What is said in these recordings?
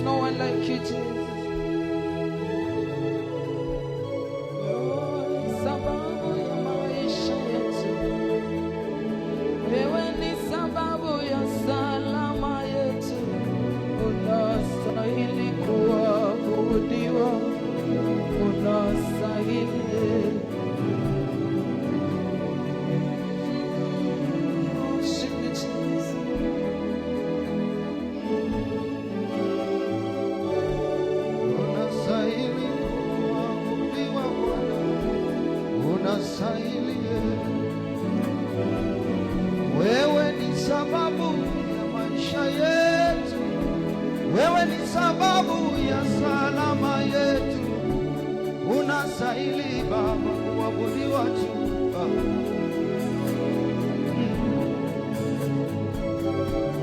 no one like you, Jesus. Sababu ya maisha yetu, wewe ni sababu ya salama yetu. Unastahili kuabudiwa, unastahili. Wewe ni sababu ya maisha yetu, wewe ni sababu ya salama yetu. Unastahili Baba kuabudiwa tu.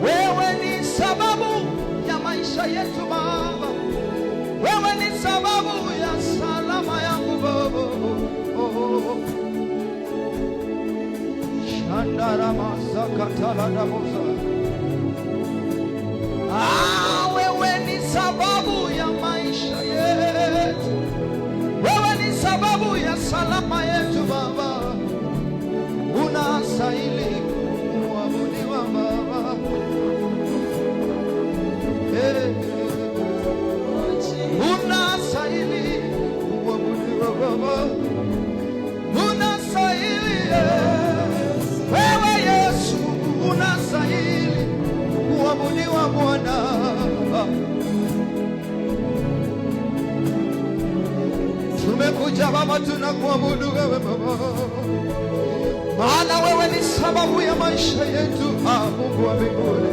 Wewe ni sababu ya maisha yetu Baba, wewe ni sababu ya salama yangu Baba. Wewe ni sababu ya maisha yetu, wewe ni sababu ya salama yetu Baba. Unastahili kuabudiwa Baba. Unastahili kuabudiwa Baba. Unastahili wewe Yesu, unastahili kuabudiwa Bwana. Tumekuja Baba, tunakuabudu wewe Baba, maana wewe ni sababu ya maisha yetu. Mungu wa mbinguni,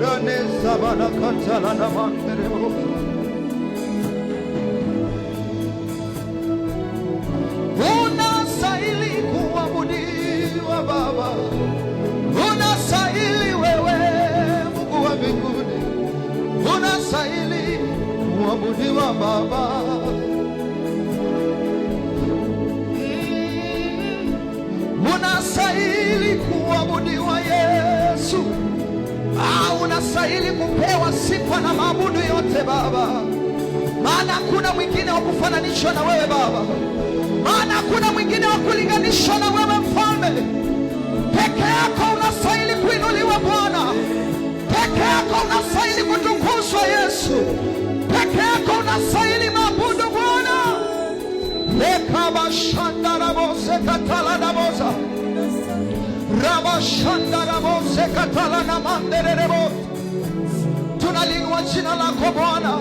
rane sabana katala na manderemo. Unastahili kuabudiwa Baba, unastahili wewe Mungu wa mbinguni, unastahili kuabudiwa Baba. Unastahili kuabudiwa Yesu. Unastahili kupewa sifa na maabudu yote Baba, maana hakuna mwingine wa kufananishwa na wewe Baba, maana hakuna mwingine wa kulinganishwa na wewe Mfalme. Peke yako unastahili kuinuliwa Bwana, peke yako unastahili kutukuzwa Yesu, peke yako unastahili maabudu Bwana. Lekabashandarabose katalanabosa, rabashandarabose katalanamandererebo. Tunaliinua jina lako Bwana.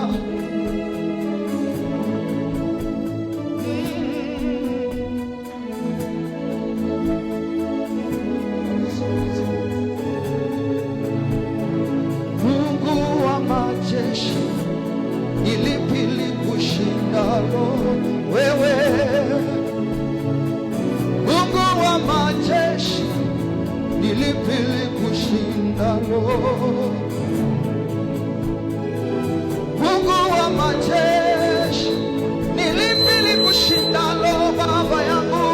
Mungu wa majeshi, ni lipi likushindalo wewe? Mungu wa majeshi, ni lipi likushindalo? Mungu wa majeshi, ni lipi likushindalo Baba yangu?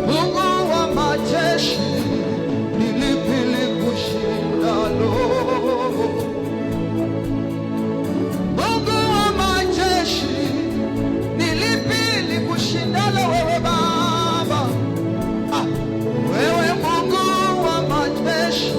Mungu wa majeshi, ni lipi likushindalo? Mungu wa majeshi, ni lipi likushindalo wewe Baba? Wewe Mungu wa majeshi,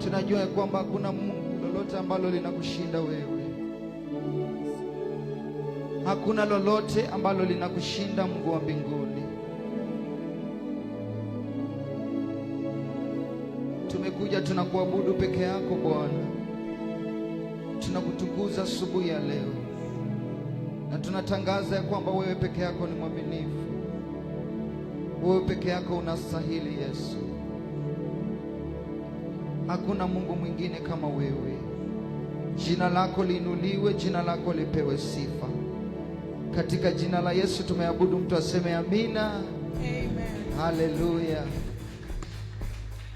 Tunajua ya kwamba hakuna Mungu lolote ambalo linakushinda wewe. Hakuna lolote ambalo linakushinda Mungu wa mbinguni. Tumekuja tunakuabudu peke yako Bwana. Tunakutukuza asubuhi ya leo. Na tunatangaza ya kwamba wewe peke yako ni mwaminifu. Wewe peke yako unastahili Yesu. Hakuna Mungu mwingine kama wewe. Jina lako liinuliwe, jina lako lipewe sifa. Katika jina la Yesu tumeabudu, mtu aseme amina. Amen. Haleluya.